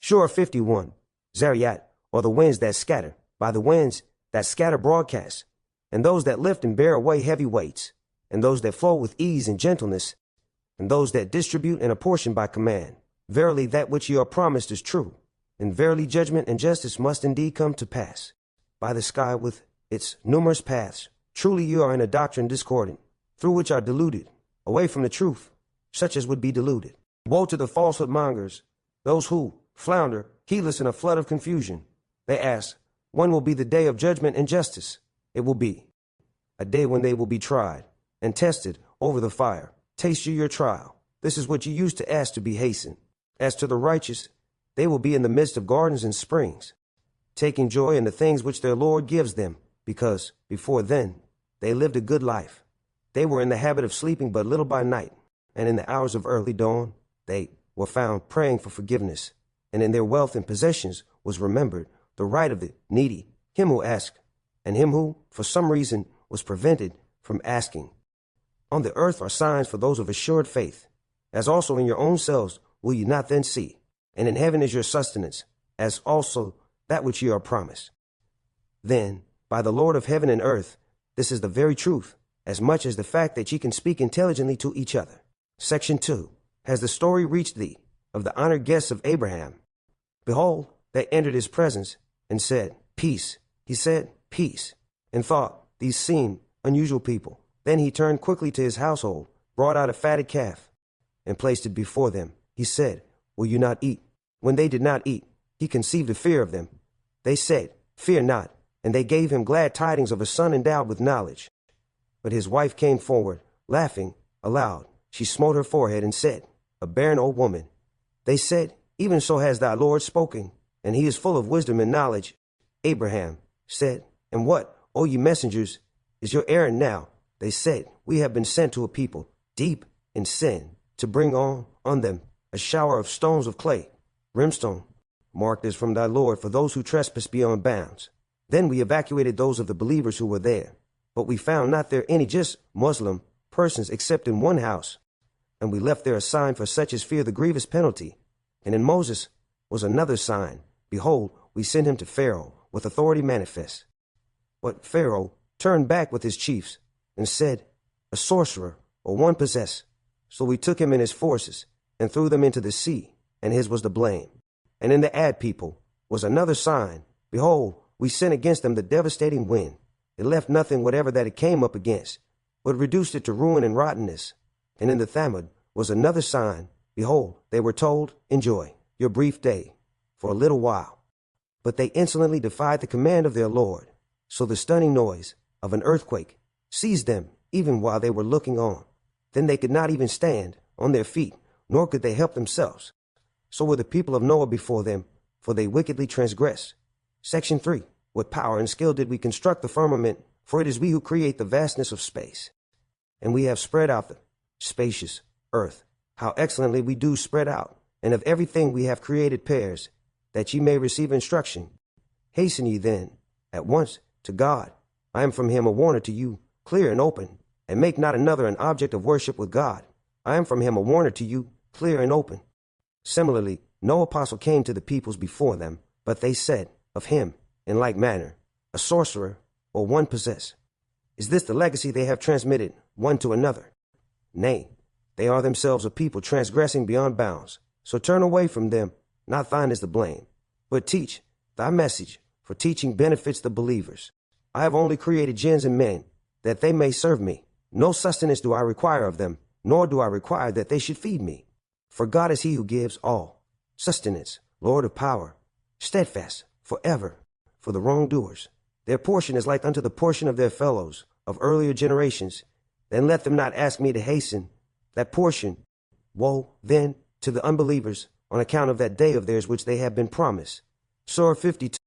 Surah 51, ZARIYAT, or the winds that scatter, by the winds that scatter broadcast, and those that lift and bear away heavy weights, and those that flow with ease and gentleness, and those that distribute and apportion by command. Verily that which ye are promised is true, and verily judgment and justice must indeed come to pass. By the sky with its numerous paths, truly you are in a doctrine discordant, through which are deluded, away from the truth, such as would be deluded. Woe to the falsehood mongers, those who flounder, heedless in a flood of confusion. They ask, when will be the day of judgment and justice? It will be a day when they will be tried and tested over the fire. Taste you your trial. This is what you used to ask to be hastened. As to the righteous, they will be in the midst of gardens and springs, taking joy in the things which their Lord gives them, because before then they lived a good life. They were in the habit of sleeping but little by night, and in the hours of early dawn they were found praying for forgiveness, and in their wealth and possessions was remembered the right of the needy, him who asked, and him who, for some reason, was prevented from asking. On the earth are signs for those of assured faith, as also in your own selves will ye not then see, and in heaven is your sustenance, as also that which ye are promised. Then, by the Lord of heaven and earth, this is the very truth, as much as the fact that ye can speak intelligently to each other. Section 2. Has the story reached thee of the honored guests of Abraham? Behold, they entered his presence and said, Peace. He said, Peace, and thought these seemed unusual people. Then he turned quickly to his household, brought out a fatted calf, and placed it before them. He said, Will you not eat? When they did not eat, he conceived a fear of them. They said, Fear not, and they gave him glad tidings of a son endowed with knowledge. But his wife came forward, laughing aloud. She smote her forehead and said, A barren old woman. They said, Even so has thy Lord spoken, and he is full of wisdom and knowledge. Abraham said, And what, O ye messengers, is your errand now? They said, We have been sent to a people deep in sin, to bring on them a shower of stones of clay, brimstone, marked as from thy Lord for those who trespass beyond bounds. Then we evacuated those of the believers who were there, but we found not there any just Muslim persons except in one house, and we left there a sign for such as fear the grievous penalty. And in Moses was another sign. Behold, we sent him to Pharaoh with authority manifest. But Pharaoh turned back with his chiefs and said, A sorcerer, or one possessed. So we took him and his forces and threw them into the sea, and his was the blame. And in the Ad people was another sign. Behold, we sent against them the devastating wind. It left nothing whatever that it came up against, but reduced it to ruin and rottenness. And in the Thamud was another sign. Behold, they were told, Enjoy your brief day for a little while. But they insolently defied the command of their Lord. So the stunning noise of an earthquake seized them even while they were looking on. Then they could not even stand on their feet, nor could they help themselves. So were the people of Noah before them, for they wickedly transgressed. Section 3. With power and skill did we construct the firmament, for it is we who create the vastness of space. And we have spread out the spacious earth. How excellently we do spread out, and of everything we have created pairs, that ye may receive instruction. Hasten ye then at once to God. I am from him a warner to you, clear and open, and make not another an object of worship with God. I am from him a warner to you, clear and open. Similarly, no apostle came to the peoples before them, but they said of him, in like manner, a sorcerer, or one possessed. Is this the legacy they have transmitted one to another? Nay, they are themselves a people transgressing beyond bounds. So turn away from them, not thine is the blame, but teach thy message, for teaching benefits the believers. I have only created jinns and men, that they may serve me. No sustenance do I require of them, nor do I require that they should feed me. For God is he who gives all sustenance, Lord of power, steadfast forever. For the wrongdoers, their portion is like unto the portion of their fellows of earlier generations. Then let them not ask me to hasten that portion. Woe, then, to the unbelievers on account of that day of theirs which they have been promised. Surah 52.